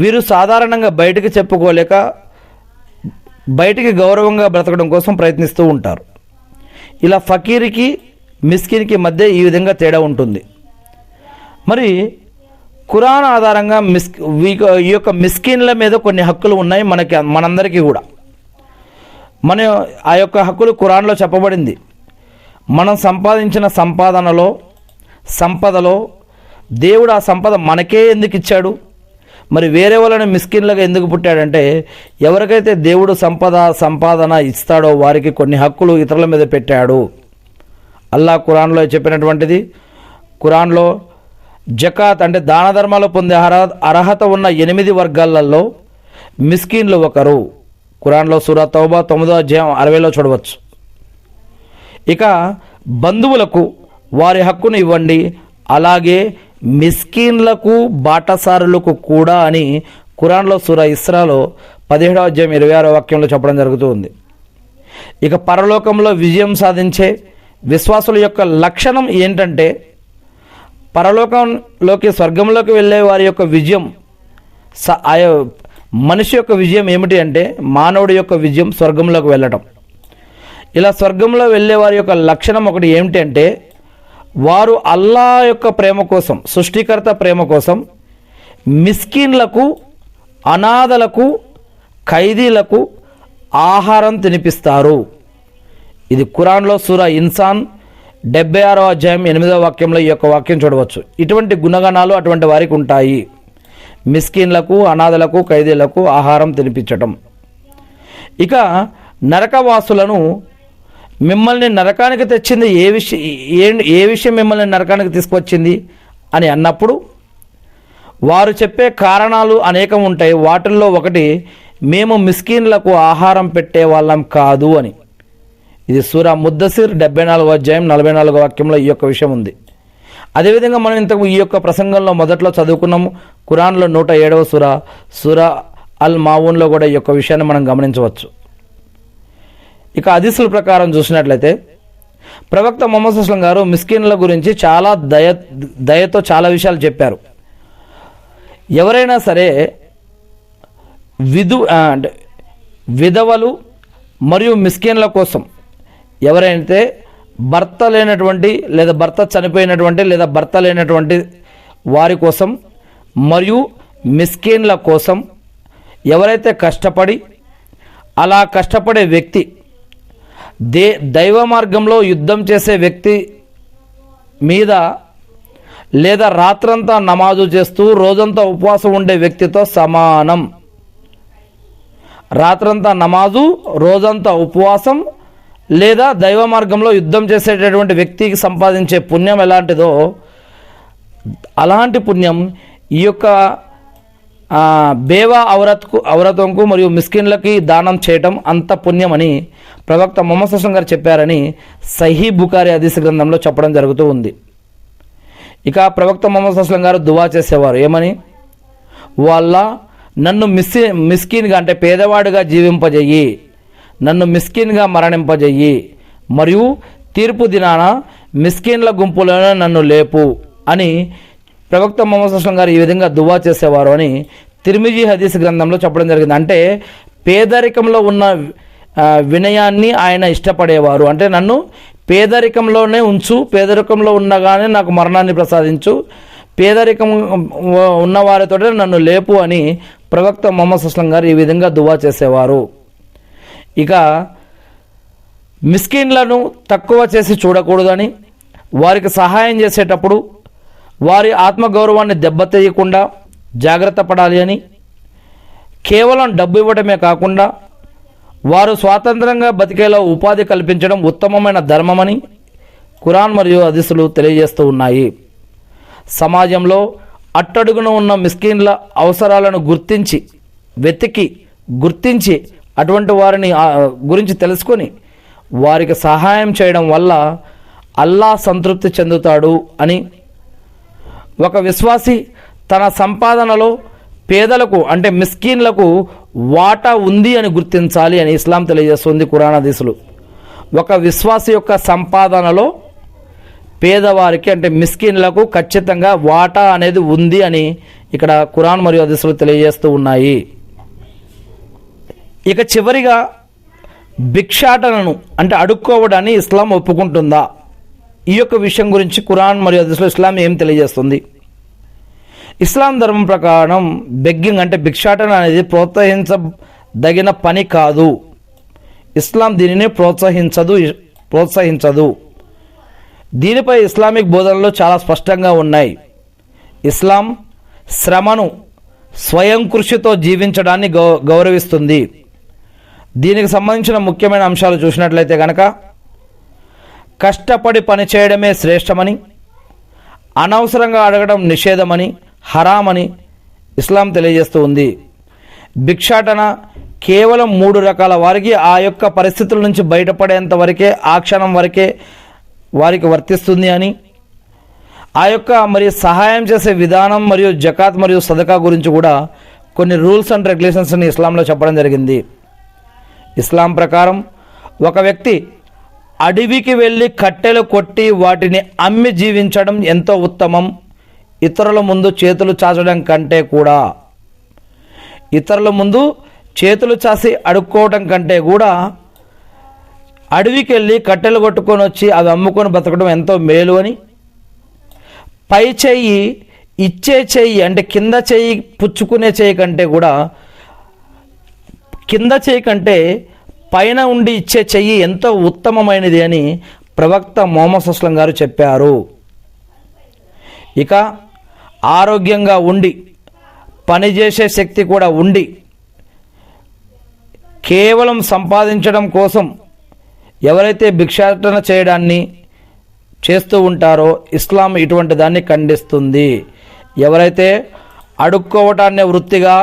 వీరు సాధారణంగా బయటికి చెప్పుకోలేక బయటికి గౌరవంగా బ్రతకడం కోసం ప్రయత్నిస్తూ ఉంటారు. ఇలా ఫకీర్కి మిస్కిన్కి మధ్య ఈ విధంగా తేడా ఉంటుంది. మరి ఖురాన్ ఆధారంగా ఈ యొక్క మిస్కిన్ల మీద కొన్ని హక్కులు ఉన్నాయి మనందరికీ కూడా. ఆ యొక్క హక్కులు ఖురాన్లో చెప్పబడింది. మనం సంపాదించిన సంపదలో దేవుడు ఆ సంపద మనకే ఎందుకు ఇచ్చాడు? మరి వేరే వాళ్ళని మిస్కిన్లుగా ఎందుకు పుట్టాడంటే ఎవరికైతే దేవుడు సంపాదన ఇస్తాడో వారికి కొన్ని హక్కులు ఇతరుల మీద పెట్టాడు. అల్లాహ్ ఖురాన్లో చెప్పినటువంటిది, ఖురాన్లో జకాత్ అంటే దాన ధర్మాలు పొందే అర్హత ఉన్న 8 వర్గాలలో మిస్కిన్లు ఒకరు. ఖురాన్లో సూరా తౌబా 9వ అధ్యాయం 60లో చూడవచ్చు. ఇక బంధువులకు వారి హక్కును ఇవ్వండి, అలాగే మిస్కిన్లకు బాటసారులకు కూడా అని ఖురాన్లో సూరా ఇస్రాలో 17వ అధ్యాయం 26వ వాక్యంలో చెప్పడం జరుగుతూ ఉంది. ఇక పరలోకంలో విజయం సాధించే విశ్వాసుల యొక్క లక్షణం ఏంటంటే పరలోకంలోకి స్వర్గంలోకి వెళ్ళే వారి యొక్క విజయం, మనిషి యొక్క విజయం ఏమిటి అంటే మానవుడి యొక్క విజయం స్వర్గంలోకి వెళ్ళటం. ఇలా స్వర్గంలో వెళ్ళే వారి యొక్క లక్షణం ఒకటి ఏమిటి అంటే వారు అల్లాహ్ యొక్క ప్రేమ కోసం, సృష్టికర్త ప్రేమ కోసం మిస్కిన్లకు, అనాథలకు, ఖైదీలకు ఆహారం తినిపిస్తారు. ఇది ఖురాన్లో సూరా ఇన్సాన్ 76వ అధ్యాయం 8వ వాక్యంలో ఈ యొక్క వాక్యం చూడవచ్చు. ఇటువంటి గుణగణాలు అటువంటి వారికి ఉంటాయి. మిస్కిన్లకు, అనాథలకు, ఖైదీలకు ఆహారం తినిపించటం. ఇక నరకవాసులను మిమ్మల్ని నరకానికి తెచ్చింది ఏ విషయం మిమ్మల్ని నరకానికి తీసుకొచ్చింది అని అన్నప్పుడు వారు చెప్పే కారణాలు అనేకం ఉంటాయి. వాటిల్లో ఒకటి మేము మిస్కిన్లకు ఆహారం పెట్టే వాళ్ళం కాదు అని. ఇది సూరా ముద్దసిర్ 74వ అధ్యాయం 44వ వాక్యంలో ఈ యొక్క విషయం ఉంది. అదేవిధంగా మనం ఇంతకు ఈ యొక్క ప్రసంగంలో మొదట్లో చదువుకున్నాము. ఖురాన్లో 107వ సూరా అల్ మాఊన్లో కూడా ఈ యొక్క విషయాన్ని మనం గమనించవచ్చు. ఇక హదీసుల ప్రకారం చూసినట్లయితే ప్రవక్త ముహమ్మద్ సల్లల్లాహు అలైహి వసల్లం గారు మిస్కిన్ల గురించి చాలా దయతో చాలా విషయాలు చెప్పారు. ఎవరైనా సరే విధవలు మరియు మిస్కిన్ల కోసం, ఎవరైతే భర్త లేనటువంటి లేదా భర్త చనిపోయినటువంటి లేదా భర్త లేనటువంటి వారి కోసం మరియు మిస్కీన్ల కోసం ఎవరైతే కష్టపడి అలా కష్టపడే వ్యక్తి దైవ మార్గంలో యుద్ధం చేసే వ్యక్తి మీద లేదా రాత్రంతా నమాజు చేస్తూ రోజంతా ఉపవాసం ఉండే వ్యక్తితో సమానం. రాత్రంతా నమాజు, రోజంతా ఉపవాసం లేదా దైవ మార్గంలో యుద్ధం చేసేటటువంటి వ్యక్తికి సంపాదించే పుణ్యం ఎలాంటిదో అలాంటి పుణ్యం ఈ యొక్క బేవా ఔరతంకు మరియు మిస్కిన్లకి దానం చేయటం అంత పుణ్యమని ప్రవక్త ముహమ్మద్ సల్లల్లాహు అలైహి వసల్లం గారు చెప్పారని సహీ బుఖారీ హదీస్ గ్రంథంలో చెప్పడం జరుగుతూ ఉంది. ఇక ప్రవక్త ముహమ్మద్ సల్లల్లాహు అలైహి వసల్లం గారు దువా చేసేవారు ఏమని? వాళ్ళ నన్ను మిస్కిన్గా అంటే పేదవాడిగా జీవింపజేయి, నన్ను మిస్కిన్గా మరణింపజేయి, మరియు తీర్పు దినాన మిస్కిన్ల గుంపులోనే నన్ను లేపు అని ప్రవక్త ముహమ్మద్ సల్లల్లాహు అలైహి వసల్లం గారు ఈ విధంగా దువా చేసేవారు అని తిర్మిజీ హదీస్ గ్రంథంలో చెప్పడం జరిగింది. అంటే పేదరికంలో ఉన్న వినయాన్ని ఆయన ఇష్టపడేవారు. అంటే నన్ను పేదరికంలోనే ఉంచు, పేదరికంలో ఉండగానే నాకు మరణాన్ని ప్రసాదించు, పేదరికం ఉన్నవారితో నన్ను లేపు అని ప్రవక్త ముహమ్మద్ సల్లల్లాహు అలైహి వసల్లం గారు ఈ విధంగా దువా చేసేవారు. ఇక మిస్కిన్లను తక్కువ చేసి చూడకూడదని, వారికి సహాయం చేసేటప్పుడు వారి ఆత్మగౌరవాన్ని దెబ్బతీయకుండా జాగ్రత్త పడాలి అని, కేవలం డబ్బు ఇవ్వడమే కాకుండా వారు స్వాతంత్రంగా బతికేలా ఉపాధి కల్పించడం ఉత్తమమైన ధర్మమని ఖురాన్ మరియు హదీసులు తెలియజేస్తూ ఉన్నాయి. సమాజంలో అట్టడుగున ఉన్న మిస్కిన్ల అవసరాలను గుర్తించి అటువంటి వారిని గురించి తెలుసుకొని వారికి సహాయం చేయడం వల్ల అల్లాహ్ సంతృప్తి చెందుతాడు అని, ఒక విశ్వాసి తన సంపాదనలో పేదలకు అంటే మిస్కీన్లకు వాటా ఉంది అని గుర్తించాలి అని ఇస్లాం తెలియజేస్తుంది ఖురాన్ హదీసులు. ఒక విశ్వాసి యొక్క సంపాదనలో పేదవారికి అంటే మిస్కీన్లకు ఖచ్చితంగా వాటా అనేది ఉంది అని ఇక్కడ ఖురాన్ మరియు హదీసులు తెలియజేస్తూ ఉన్నాయి. ఇక చివరిగా భిక్షాటనను అంటే అడుక్కోవడాన్ని ఇస్లాం ఒప్పుకుంటుందా? ఈ యొక్క విషయం గురించి ఖురాన్ మరియు హదీసులో ఇస్లాం ఏం తెలియజేస్తుంది? ఇస్లాం ధర్మం ప్రకారం బెగ్గింగ్ అంటే భిక్షాటన అనేది ప్రోత్సహించదగిన పని కాదు. ఇస్లాం దీనిని ప్రోత్సహించదు. దీనిపై ఇస్లామిక్ బోధనలు చాలా స్పష్టంగా ఉన్నాయి. ఇస్లాం శ్రమను స్వయం కృషితో జీవించడాన్ని గౌరవిస్తుంది. దీనికి సంబంధించిన ముఖ్యమైన అంశాలు చూసినట్లయితే కనుక కష్టపడి పనిచేయడమే శ్రేష్టమని, అనవసరంగా అడగడం నిషేధమని, హరామని ఇస్లాం తెలియజేస్తూ ఉంది. భిక్షాటన కేవలం 3 రకాల వారికి ఆ యొక్క పరిస్థితుల నుంచి బయటపడేంత వరకే, ఆ క్షణం వరకే వారికి వర్తిస్తుంది అని, ఆ యొక్క మరి సహాయం చేసే విధానం మరియు జకాత్ మరియు సదకా గురించి కూడా కొన్ని రూల్స్ అండ్ రెగ్యులేషన్స్ని ఇస్లాంలో చెప్పడం జరిగింది. ఇస్లాం ప్రకారం ఒక వ్యక్తి అడవికి వెళ్ళి కట్టెలు కొట్టి వాటిని అమ్మి జీవించడం ఎంతో ఉత్తమం. ఇతరుల ముందు చేతులు చాచడం కంటే కూడా, ఇతరుల ముందు చేతులు చాసి అడుక్కోవడం కంటే కూడా అడవికి వెళ్ళి కట్టెలు కొట్టుకొని వచ్చి అవి అమ్ముకొని బతకడం ఎంతో మేలు అని, పై చెయ్యి ఇచ్చే చెయ్యి అంటే కింద చెయ్యి పుచ్చుకునే చెయ్యి కంటే కూడా, కింద చెయ్యి కంటే పైన ఉండి ఇచ్చే చెయ్యి ఎంతో ఉత్తమమైనది అని ప్రవక్త ముహమ్మద్ సల్లల్లాహు అలైహి వసల్లం గారు చెప్పారు. ఇక ఆరోగ్యంగా ఉండి పనిచేసే శక్తి కూడా ఉండి కేవలం సంపాదించడం కోసం ఎవరైతే భిక్షాటన చేయడాన్ని చేస్తూ ఉంటారో ఇస్లాం ఇటువంటి దాన్ని ఖండిస్తుంది. ఎవరైతే అడుక్కోవటాన్నే వృత్తిగా,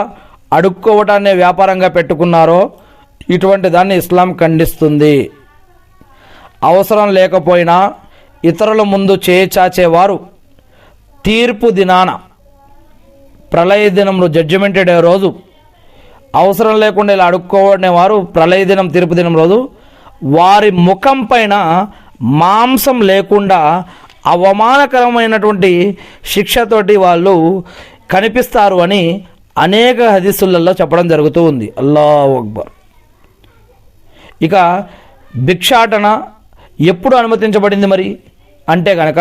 అడుక్కోవటాన్నే వ్యాపారంగా పెట్టుకున్నారో ఇటువంటి దాన్ని ఇస్లాం ఖండిస్తుంది. అవసరం లేకపోయినా ఇతరుల ముందు చేయి చాచేవారు తీర్పు దినాన, ప్రళయ దినంలో, జడ్జిమెంట్ డే రోజు అవసరం లేకుండా ఇలా అడుక్కోనేవారు ప్రళయ దినం, తీర్పు దినం రోజు వారి ముఖం పైన మాంసం లేకుండా అవమానకరమైనటువంటి శిక్షతోటి వాళ్ళు కనిపిస్తారు అని అనేక హదీసులలో చెప్పడం జరుగుతూ ఉంది. అల్లాహు అక్బర్. ఇక భిక్షాటన ఎప్పుడు అనుమతించబడింది మరి అంటే కనుక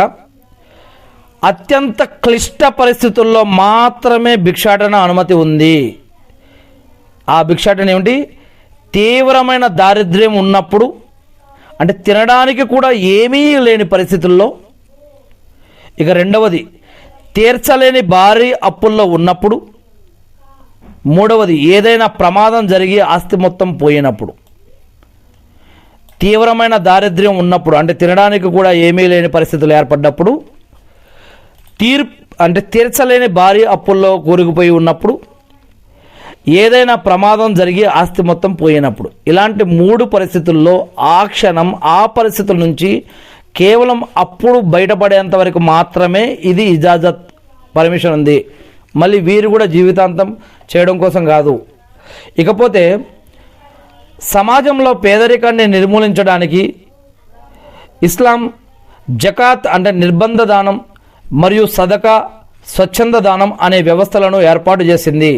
అత్యంత క్లిష్ట పరిస్థితుల్లో మాత్రమే భిక్షాటన అనుమతి ఉంది. ఆ భిక్షాటన ఏమిటి? తీవ్రమైన దారిద్ర్యం ఉన్నప్పుడు, అంటే తినడానికి కూడా ఏమీ లేని పరిస్థితుల్లో. ఇక రెండవది, తీర్చలేని భారీ అప్పుల్లో ఉన్నప్పుడు. మూడవది, ఏదైనా ప్రమాదం జరిగి ఆస్తి మొత్తం పోయినప్పుడు. తీవ్రమైన దారిద్ర్యం ఉన్నప్పుడు, అంటే తినడానికి కూడా ఏమీ లేని పరిస్థితులు ఏర్పడ్డప్పుడు. తీర్చలేని భారీ అప్పుల్లో కూరుకుపోయి ఉన్నప్పుడు. ఏదైనా ప్రమాదం జరిగి ఆస్తి మొత్తం పోయినప్పుడు. ఇలాంటి 3 పరిస్థితుల్లో ఆ క్షణం ఆ పరిస్థితుల నుంచి కేవలం అప్పుడు బయటపడేంత వరకు మాత్రమే ఇది ఇజాజత్, పర్మిషన్ ఉంది. మళ్ళీ వీరు కూడా జీవితాంతం చేయడం కోసం కాదు. ఇకపోతే సమాజంలో పేదరికాన్ని నిర్మూలించడానికి ఇస్లాం జకాత్ అంటే నిర్బంధ దానం మరియు సదకా, స్వచ్ఛంద దానం అనే వ్యవస్థలను ఏర్పాటు చేసింది.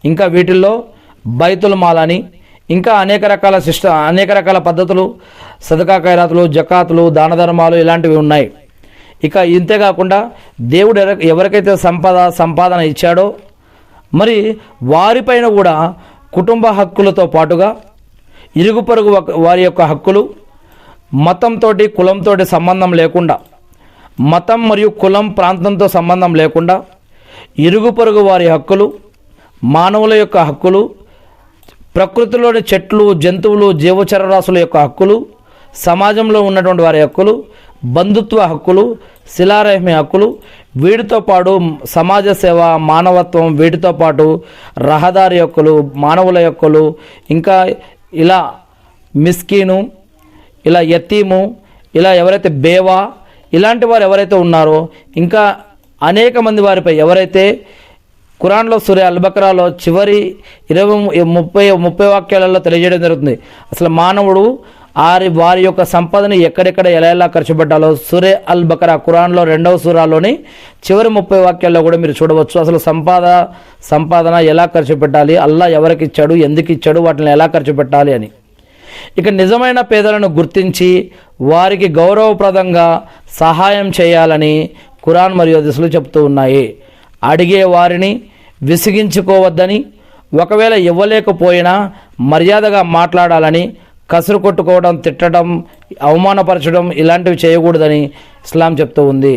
ఇంకా వీటిల్లో బైతుల్ మాల్ అని ఇంకా అనేక రకాల పద్ధతులు, సదకా ఖైరాతులు, జకాతులు, దాన ధర్మాలు ఇలాంటివి ఉన్నాయి. ఇక ఇంతేకాకుండా దేవుడు ఎవరికైతే సంపాదన ఇచ్చాడో మరి వారిపైన కూడా కుటుంబ హక్కులతో పాటుగా ఇరుగు పొరుగు వారి యొక్క హక్కులు, మతంతో కులంతో సంబంధం లేకుండా, మతం మరియు కులం ప్రాంతంతో సంబంధం లేకుండా ఇరుగు పొరుగు వారి హక్కులు, మానవుల యొక్క హక్కులు, ప్రకృతిలోని చెట్లు, జంతువులు, జీవచరరాశుల యొక్క హక్కులు, సమాజంలో ఉన్నటువంటి వారి హక్కులు, బంధుత్వ హక్కులు, శిలారహ్మి హక్కులు, వీటితో పాటు సమాజ సేవ, మానవత్వం, వీటితో పాటు రహదారి హక్కులు, మానవుల హక్కులు, ఇంకా ఇలా మిస్కీను, ఇలా యతీము, ఇలా ఎవరైతే బేవా ఇలాంటి వారు ఎవరైతే ఉన్నారో ఇంకా అనేక మంది వారిపై ఎవరైతే ఖురాన్లో సూరా అల్-బకరాలో చివరి 30 వాక్యాలలో తెలియజేయడం జరుగుతుంది. అసలు మానవుడు వారి యొక్క సంపదని ఎక్కడెక్కడ ఎలా ఖర్చు పెట్టాలో సూరా అల్-బకరా ఖురాన్లో 2వ సూరాలోని చివరి 30 వాక్యాల్లో కూడా మీరు చూడవచ్చు. అసలు సంపాదన ఎలా ఖర్చు పెట్టాలి, అల్లాహ్ ఎవరికి ఇచ్చాడు, ఎందుకు ఇచ్చాడు, వాటిని ఎలా ఖర్చు పెట్టాలి అని. ఇక నిజమైన పేదలను గుర్తించి వారికి గౌరవప్రదంగా సహాయం చేయాలని ఖురాన్ మరియు హదీసులు చెప్తూ ఉన్నాయి. అడిగే వారిని విసిగించుకోవద్దని, ఒకవేళ ఇవ్వలేకపోయినా మర్యాదగా మాట్లాడాలని, కసురు కొట్టుకోవడం, తిట్టడం, అవమానపరచడం ఇలాంటివి చేయకూడదని ఇస్లాం చెప్తూ ఉంది.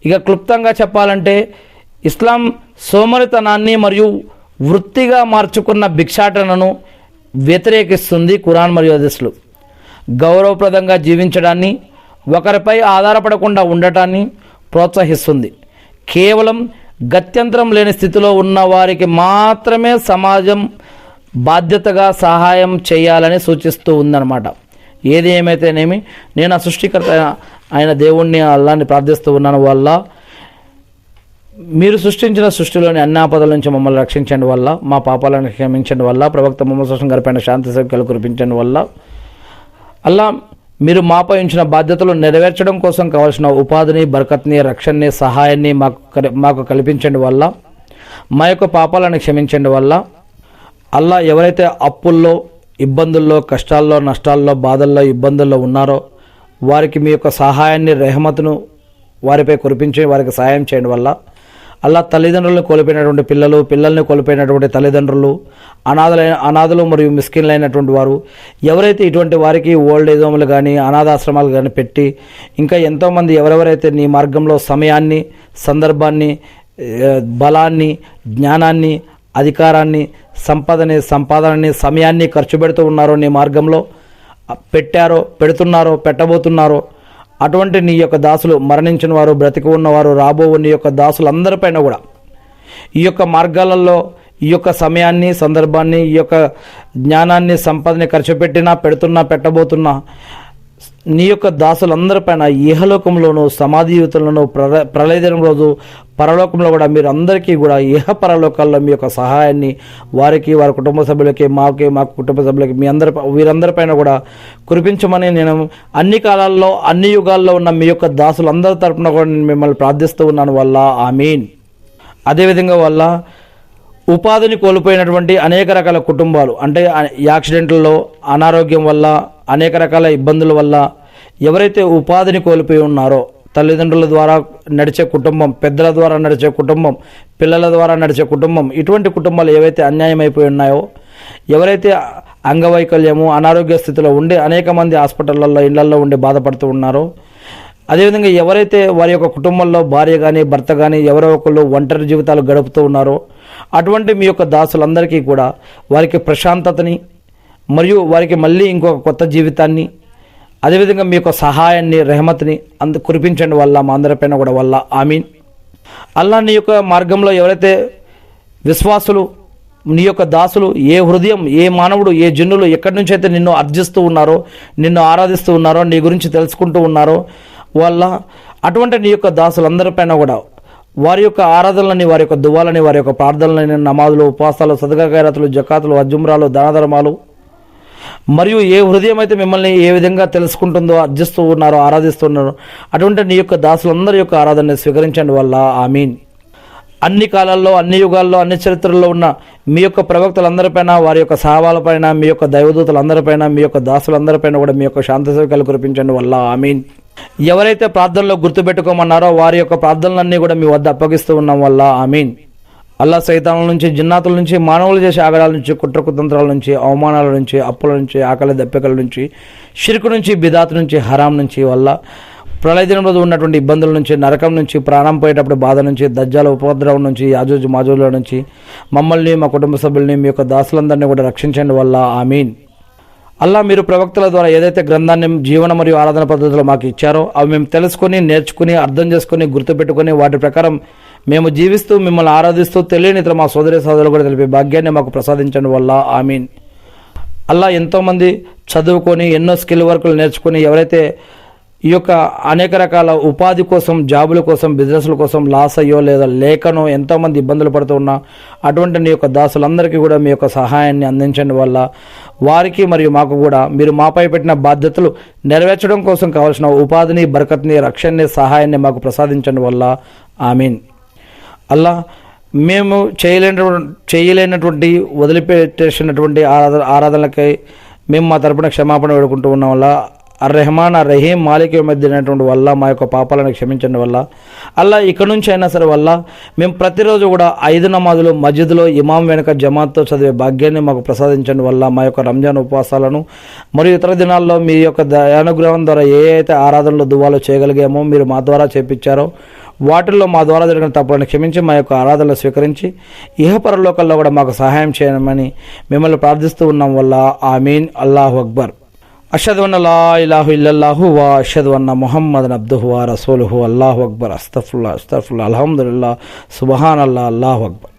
ఇక క్లుప్తంగా చెప్పాలంటే ఇస్లాం సోమరితనాన్ని మరియు వృత్తిగా మార్చుకున్న భిక్షాటనను వ్యతిరేకిస్తుంది. ఖురాన్ మరియు హదీసులు గౌరవప్రదంగా జీవించడాన్ని, ఒకరిపై ఆధారపడకుండా ఉండటాన్ని ప్రోత్సహిస్తుంది. కేవలం గత్యంతరం లేని స్థితిలో ఉన్న వారికి మాత్రమే సమాజం బాధ్యతగా సహాయం చేయాలని సూచిస్తూ ఉందన్నమాట. ఏది ఏమైతేనేమి నేను ఆ సృష్టికర్త ఆయన దేవుణ్ణి, అల్లాహ్ని ప్రార్థిస్తూ ఉన్నాను. వల్ల మీరు సృష్టించిన సృష్టిలోని అన్ని ఆపదల నుంచి మమ్మల్ని రక్షించండి వల్ల, మా పాపాలను క్షమించండి వల్ల, ప్రవక్త ముహమ్మద్ సల్లల్లాహు అలైహి వసల్లం శాంతి సౌఖ్యాలు కురిపించండి వల్ల, అల్లా మీరు మాపై ఉంచిన బాధ్యతలు నెరవేర్చడం కోసం కావాల్సిన ఉపాధిని, బరకత్ని, రక్షణని, సహాయాన్ని మాకు కల్పించండి వల్ల, మా యొక్క పాపాలను క్షమించండి వల్ల. అల్లా ఎవరైతే అప్పుల్లో, ఇబ్బందుల్లో, కష్టాల్లో, నష్టాల్లో, బాధల్లో, ఇబ్బందుల్లో ఉన్నారో వారికి మీ యొక్క సహాయాన్ని, రెహమతును వారిపై కురిపించి వారికి సహాయం చేయండి వల్ల. అల్లా తల్లిదండ్రులను కోల్పోయినటువంటి పిల్లల్ని కోల్పోయినటువంటి తల్లిదండ్రులు, అనాథలు మరియు మిస్కిన్లైనటువంటి వారు ఎవరైతే ఇటువంటి వారికి ఓల్డ్ ఏజ్ హోమ్లు కానీ అనాథాశ్రమాలు కానీ పెట్టి ఇంకా ఎంతోమంది ఎవరెవరైతే నీ మార్గంలో సమయాన్ని, సందర్భాన్ని, బలాన్ని, జ్ఞానాన్ని, అధికారాన్ని, సంపాదనని, సమయాన్ని ఖర్చు పెడుతూ ఉన్నారో, నీ మార్గంలో పెట్టారో, పెడుతున్నారో, పెట్టబోతున్నారో అటువంటి నీ యొక్క దాసులు, మరణించిన వారు, బ్రతికి ఉన్నవారు, రాబో నీ యొక్క దాసులందరిపైన కూడా ఈ యొక్క మార్గాలలో ఈ యొక్క సమయాన్ని, సందర్భాన్ని, ఈ యొక్క జ్ఞానాన్ని, సంపదని ఖర్చు పెట్టినా, పెడుతున్నా, పెట్టబోతున్నా నీ యొక్క దాసులందరిపైన ఇహలోకంలోనూ, సమాధి జీవితంలోనూ, ప్రళయదినం రోజు పరలోకంలో కూడా మీరు అందరికీ కూడా ఇహ పరలోకాల్లో మీ యొక్క సహాయాన్ని వారికి, వారి కుటుంబ సభ్యులకి, మా కుటుంబ సభ్యులకి, వీరందరిపైన కూడా కురిపించమని నేను అన్ని కాలాల్లో, అన్ని యుగాల్లో ఉన్న మీ యొక్క దాసులందరి తరపున కూడా నేను మిమ్మల్ని ప్రార్థిస్తూ ఉన్నాను వల్ల. ఆమీన్. అదేవిధంగా వల్ల ఉపాధిని కోల్పోయినటువంటి అనేక రకాల కుటుంబాలు, అంటే యాక్సిడెంట్లలో, అనారోగ్యం వల్ల, అనేక రకాల ఇబ్బందుల వల్ల ఎవరైతే ఉపాధిని కోల్పోయి ఉన్నారో తల్లిదండ్రుల ద్వారా నడిచే కుటుంబం, పెద్దల ద్వారా నడిచే కుటుంబం, పిల్లల ద్వారా నడిచే కుటుంబం, ఇటువంటి కుటుంబాలు ఏవైతే అన్యాయం అయిపోయి ఉన్నాయో, ఎవరైతే అంగవైకల్యము అనారోగ్య స్థితిలో ఉండి అనేక మంది హాస్పిటళ్ళల్లో ఇళ్లల్లో ఉండి బాధపడుతూ ఉన్నారో, అదేవిధంగా ఎవరైతే వారి యొక్క కుటుంబంలో భార్య కానీ భర్త కానీ ఎవరో ఒకళ్ళు ఒంటరి జీవితాలు గడుపుతూ ఉన్నారో, అటువంటి మీ యొక్క దాసులందరికీ కూడా వారికి ప్రశాంతతని మరియు వారికి మళ్ళీ ఇంకొక కొత్త జీవితాన్ని, అదేవిధంగా మీ యొక్క సహాయాన్ని రెహమత్ని కురిపించండి వల్ల మా అందరిపైన కూడా వల్ల ఆమీన్. అల్లా నీ యొక్క మార్గంలో ఎవరైతే విశ్వాసులు, నీ యొక్క దాసులు, ఏ హృదయం, ఏ మానవుడు, ఏ జనులు ఎక్కడి నుంచి అయితే నిన్ను అర్జిస్తూ ఉన్నారో, నిన్ను ఆరాధిస్తూ ఉన్నారో, నీ గురించి తెలుసుకుంటూ ఉన్నారో వాళ్ళ అటువంటి నీ యొక్క దాసులందరిపైన కూడా వారి యొక్క ఆరాధనలని, వారి యొక్క దువాలని, వారి యొక్క ప్రార్థనలని, నమాజులు, ఉపవాసాలు, సదకా ఖైరాతులు, జకాతులు, అజుమ్రాలు, దానధర్మాలు, మరియు ఏ హృదయం అయితే మిమ్మల్ని ఏ విధంగా తెలుసుకుంటుందో, అర్జిస్తూ ఉన్నారో, ఆరాధిస్తున్నారో అటువంటి నీ యొక్క దాసులందరి యొక్క ఆరాధనని స్వీకరించండి వల్ల ఆమీన్. అన్ని కాలాల్లో, అన్ని యుగాల్లో, అన్ని చరిత్రల్లో ఉన్న మీ యొక్క ప్రవక్తలందరిపైన, వారి యొక్క సహాబాలపైన, మీ యొక్క దైవదూతలందరిపైన, మీ యొక్క దాసులందరిపైన కూడా మీ యొక్క శాంతి సౌఖ్యాలు కురిపించండి వల్ల ఆమీన్. ఎవరైతే ప్రార్థనలో గుర్తుపెట్టుకోమన్నారో వారి యొక్క ప్రార్థనలన్నీ కూడా మీ వద్ద అప్పగిస్తూ ఉన్నాం వల్ల ఆమీన్. అల్లా సైతానుల నుంచి, జిన్నాతుల నుంచి, మానవులు చేసే ఆగడాల నుంచి, కుట్రకుతంత్రాల నుంచి, అవమానాల నుంచి, అప్పుల నుంచి, ఆకలి దప్పికల నుంచి, షిర్కు నుంచి, బిదాత్ నుంచి, హరాం నుంచి వల్ల ప్రళయ దినం రోజు ఉన్నటువంటి ఇబ్బందుల నుంచి, నరకం నుంచి, ప్రాణం పోయేటప్పుడు బాధ నుంచి, దజ్జాల ఉపద్రవం నుంచి, యాజూజ్ మాజూల నుంచి మమ్మల్ని, మా కుటుంబ సభ్యుల్ని, మీ యొక్క దాసులందరినీ కూడా రక్షించండి వల్ల ఆమీన్. అల్లా మీరు ప్రవక్తల ద్వారా ఏదైతే గ్రంథాన్ని జీవన మరియు ఆరాధన పద్ధతిలో మాకు ఇచ్చారో అవి మేము తెలుసుకొని, నేర్చుకుని, అర్థం చేసుకుని, గుర్తుపెట్టుకుని వాటి ప్రకారం మేము జీవిస్తూ మిమ్మల్ని ఆరాధిస్తూ తెలియని ఇతర మా సోదరి సోదరులు కూడా తెలిపే భాగ్యాన్ని మాకు ప్రసాదించండి వల్ల ఆమీన్. అల్లా ఎంతోమంది చదువుకొని ఎన్నో స్కిల్ వర్కులు నేర్చుకుని ఎవరైతే ఈ యొక్క అనేక రకాల ఉపాధి కోసం, జాబుల కోసం, బిజినెస్ల కోసం లాస్ అయ్యో లేదా లేకనో ఎంతోమంది ఇబ్బందులు పడుతూ ఉన్నా అటువంటి నీ యొక్క దాసులందరికీ కూడా మీ యొక్క సహాయాన్ని అందించండి వల్ల వారికి మరియు మాకు కూడా మీరు మాపై పెట్టిన బాధ్యతలు నెరవేర్చడం కోసం కావాల్సిన ఉపాధిని, బరకత్ని, రక్షణని, సహాయాన్ని మాకు ప్రసాదించండి వల్ల ఆమీన్. అల్లా మేము చేయలేనటువంటి వదిలిపెట్టేసినటువంటి ఆరాధనలకై మేము మా తరపున క్షమాపణ వేడుకుంటూ ఉన్నాం వల్ల అర్రెహమాన్ అర్రహీం మాలిక్ యౌమిద్దీన్ అనేటువంటి వల్ల మా యొక్క పాపాలను క్షమించండి వల్ల అల్లా ఇక్కడ నుంచి అయినా సరే వల్ల మేము ప్రతిరోజు కూడా 5 నమాజులు మస్జిద్లో ఇమాం వెనుక జమాత్తో చదివే భాగ్యాన్ని మాకు ప్రసాదించండి వల్ల మా యొక్క రంజాన్ ఉపవాసాలను మరియు ఇతర దినాల్లో మీ యొక్క దయానుగ్రహం ద్వారా ఏ అయితే ఆరాధనలు దువాలు చేయగలిగామో మీరు మా ద్వారా చేపించారో వాటిల్లో మా ద్వారా జరిగిన తప్పులను క్షమించి మా యొక్క ఆరాధనలు స్వీకరించి ఇహపరలోకల్లో కూడా మాకు సహాయం చేయమని మిమ్మల్ని ప్రార్థిస్తూ ఉన్నాం వల్ల ఆమీన్. అల్లాహు అక్బర్. అషహదు అన్న లా ఇలాహు ఇల్లల్లాహు వా అషహదు అన్న ముహమ్మదన్ అబ్దుహు వా రసూలుహు. అల్లాహు అక్బర్. అస్తగ్ఫిరుల్లాహ్ అల్హమ్దులిల్లాహ్ సుబ్హానల్లాహ్ అల్లాహు అక్బర్.